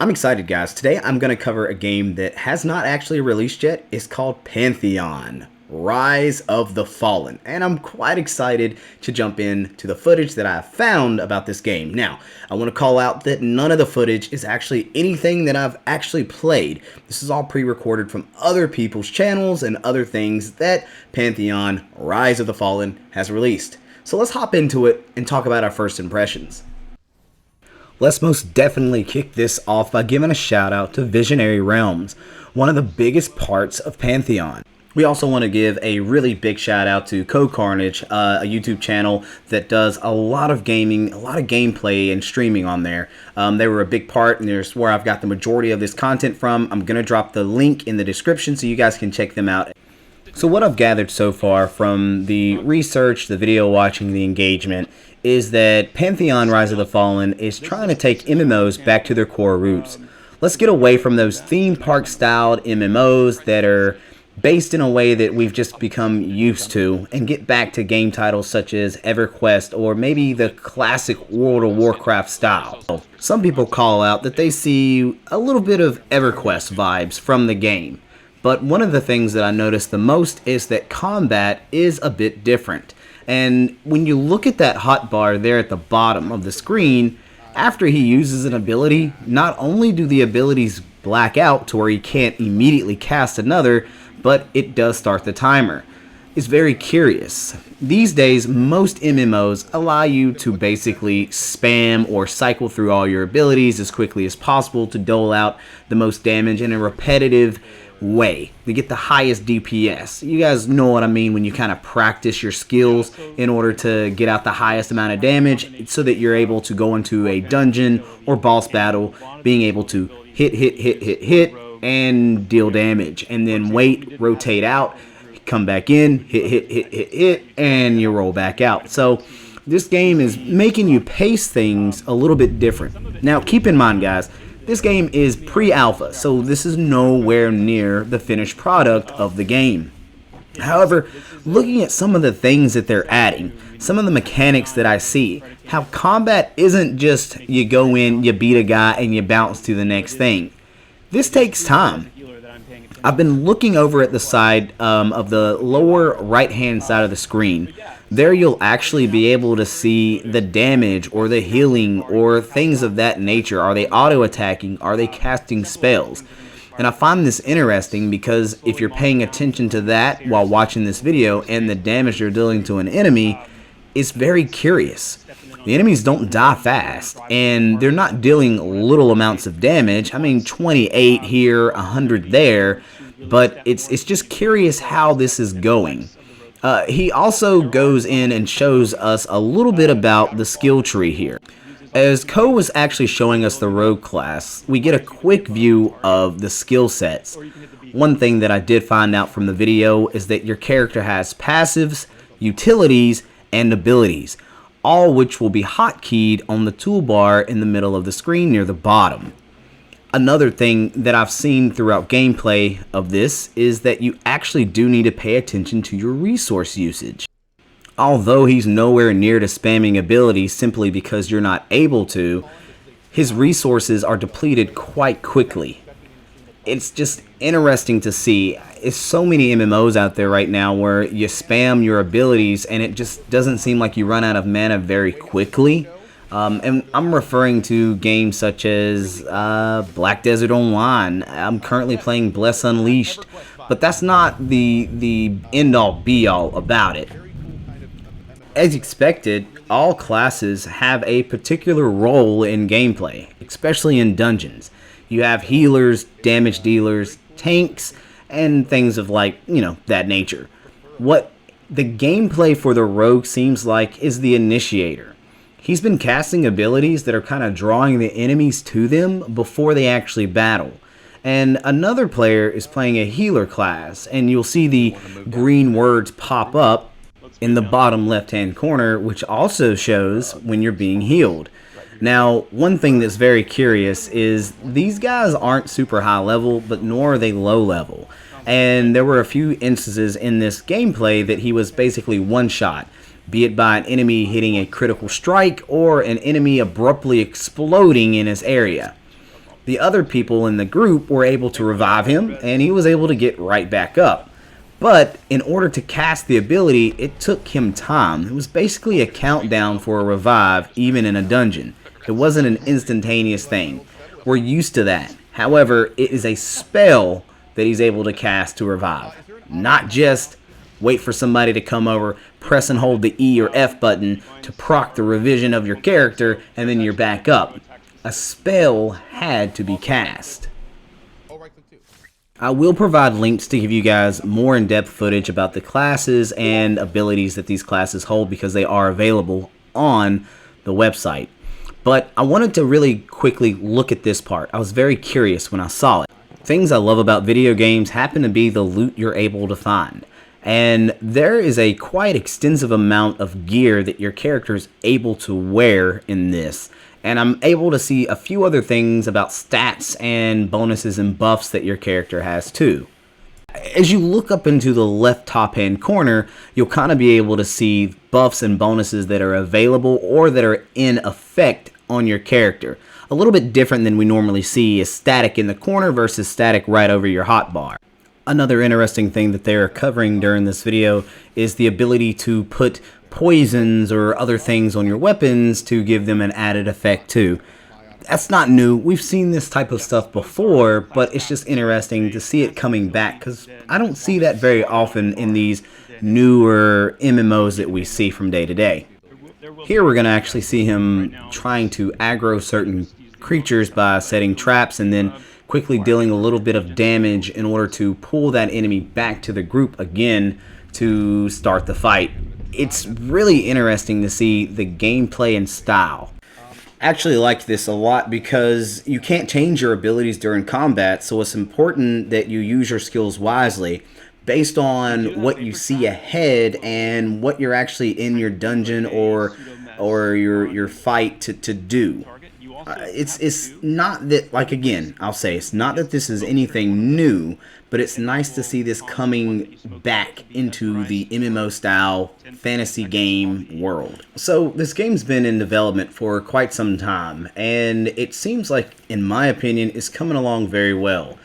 I'm excited, guys. Today I'm going to cover a game that has not actually released yet. It's called Pantheon Rise of the Fallen, and I'm quite excited to jump into the footage that I found about this game. Now, I want to call out that none of the footage is actually anything that I've actually played. This is all pre-recorded from other people's channels and other things that Pantheon Rise of the Fallen has released. So let's hop into it and talk about our first impressions. Let's most definitely kick this off by giving a shout out to Visionary Realms, one of the biggest parts of Pantheon. We also want to give a really big shout out to Code Carnage, a YouTube channel that does a lot of gaming, a lot of gameplay and streaming on there. They were a big part, and there's where I've got the majority of this content from. I'm going to drop the link in the description so you guys can check them out. So what I've gathered so far from the research, the video watching, the engagement, is that Pantheon Rise of the Fallen is trying to take MMOs back to their core roots. Let's get away from those theme park styled MMOs that are based in a way that we've just become used to, and get back to game titles such as EverQuest or maybe the classic World of Warcraft style. Some people call out that they see a little bit of EverQuest vibes from the game. But one of the things that I noticed the most is that combat is a bit different. And when you look at that hotbar there at the bottom of the screen, after he uses an ability, not only do the abilities black out to where he can't immediately cast another, but it does start the timer. It's very curious. These days, most MMOs allow you to basically spam or cycle through all your abilities as quickly as possible to dole out the most damage in a repetitive way to get the highest DPS. You guys know what I mean when you kind of practice your skills in order to get out the highest amount of damage so that you're able to go into a dungeon or boss battle being able to hit and deal damage, and then wait, rotate out, come back in, hit, and you roll back out. So this game is making you pace things a little bit different. Now keep in mind, guys, this game is pre-alpha, so this is nowhere near the finished product of the game. However, looking at some of the things that they're adding, some of the mechanics that I see, how combat isn't just you go in, you beat a guy, and you bounce to the next thing. This takes time. I've been looking over at the side of the lower right-hand side of the screen. There you'll actually be able to see the damage or the healing or things of that nature. Are they auto-attacking? Are they casting spells? And I find this interesting because if you're paying attention to that while watching this video and the damage you're dealing to an enemy, it's very curious. The enemies don't die fast, and they're not dealing little amounts of damage. I mean, 28 here, 100 there, but it's just curious how this is going. He also goes in and shows us a little bit about the skill tree here. As Ko was actually showing us the rogue class, we get a quick view of the skill sets. One thing that I did find out from the video is that your character has passives, utilities, and abilities, all which will be hotkeyed on the toolbar in the middle of the screen near the bottom. Another thing that I've seen throughout gameplay of this is that you actually do need to pay attention to your resource usage. Although he's nowhere near to spamming abilities simply because you're not able to, his resources are depleted quite quickly. It's just interesting to see. It's so many MMOs out there right now where you spam your abilities and it just doesn't seem like you run out of mana very quickly. And I'm referring to games such as Black Desert Online. I'm currently playing Bless Unleashed, but that's not the end-all be-all about it. As expected, all classes have a particular role in gameplay, especially in dungeons. You have healers, damage dealers, tanks, and things of that nature. What the gameplay for the rogue seems like is the initiator. He's been casting abilities that are kind of drawing the enemies to them before they actually battle. And another player is playing a healer class, and you'll see the green words pop up in the bottom left-hand corner, which also shows when you're being healed. Now, one thing that's very curious is these guys aren't super high level, but nor are they low level. And there were a few instances in this gameplay that he was basically one-shot, be it by an enemy hitting a critical strike or an enemy abruptly exploding in his area. The other people in the group were able to revive him, and he was able to get right back up. But in order to cast the ability, it took him time. It was basically a countdown for a revive, even in a dungeon. It wasn't an instantaneous thing. We're used to that. However, it is a spell that he's able to cast to revive. Not just wait for somebody to come over, press and hold the E or F button to proc the revision of your character, and then you're back up. A spell had to be cast. I will provide links to give you guys more in-depth footage about the classes and abilities that these classes hold because they are available on the website. But I wanted to really quickly look at this part. I was very curious when I saw it. Things I love about video games happen to be the loot you're able to find. And there is a quite extensive amount of gear that your character is able to wear in this. And I'm able to see a few other things about stats and bonuses and buffs that your character has too. As you look up into the left top hand corner, you'll kind of be able to see buffs and bonuses that are available or that are in effect on your character. A little bit different than we normally see is static in the corner versus static right over your hotbar. Another interesting thing that they're covering during this video is the ability to put poisons or other things on your weapons to give them an added effect too. That's not new. We've seen this type of stuff before, but it's just interesting to see it coming back because I don't see that very often in these newer MMOs that we see from day to day. Here we're going to actually see him trying to aggro certain creatures by setting traps and then quickly dealing a little bit of damage in order to pull that enemy back to the group again to start the fight. It's really interesting to see the gameplay and style. I actually like this a lot because you can't change your abilities during combat, so it's important that you use your skills wisely based on what you see ahead and what you're actually in your dungeon or your fight to do. It's not that, like, again, I'll say it's not that this is anything new, but it's nice to see this coming back into the MMO style fantasy game world. So this game's been in development for quite some time, and it seems like, in my opinion, it's coming along very well.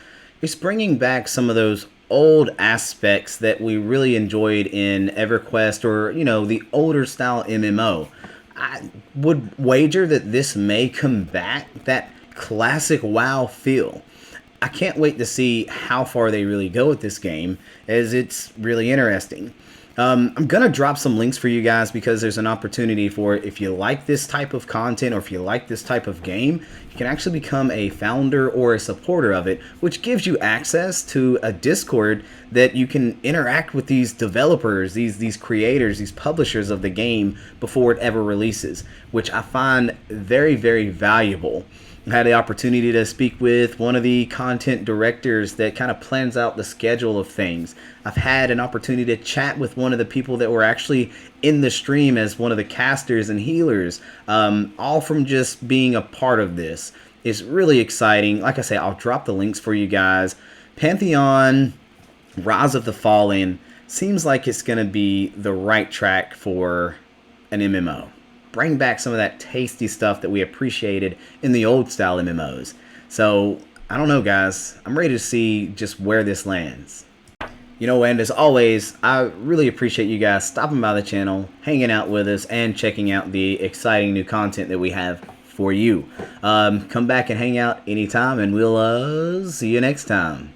It's bringing back some of those old aspects that we really enjoyed in EverQuest or, you know, the older style MMO. I would wager that this may combat that classic WoW feel. I can't wait to see how far they really go with this game, as it's really interesting. I'm going to drop some links for you guys because there's an opportunity for, if you like this type of content or if you like this type of game, you can actually become a founder or a supporter of it, which gives you access to a Discord that you can interact with these developers, these creators, these publishers of the game before it ever releases, which I find very, very valuable. I had the opportunity to speak with one of the content directors that kind of plans out the schedule of things. I've had an opportunity to chat with one of the people that were actually in the stream as one of the casters and healers, all from just being a part of this. It's really exciting. Like I say, I'll drop the links for you guys. Pantheon, Rise of the Fallen, seems like it's going to be the right track for an MMO. Bring back some of that tasty stuff that we appreciated in the old style MMOs. So, I don't know, guys. I'm ready to see just where this lands. You know, and as always, I really appreciate you guys stopping by the channel, hanging out with us, and checking out the exciting new content that we have for you. Come back and hang out anytime, and we'll see you next time.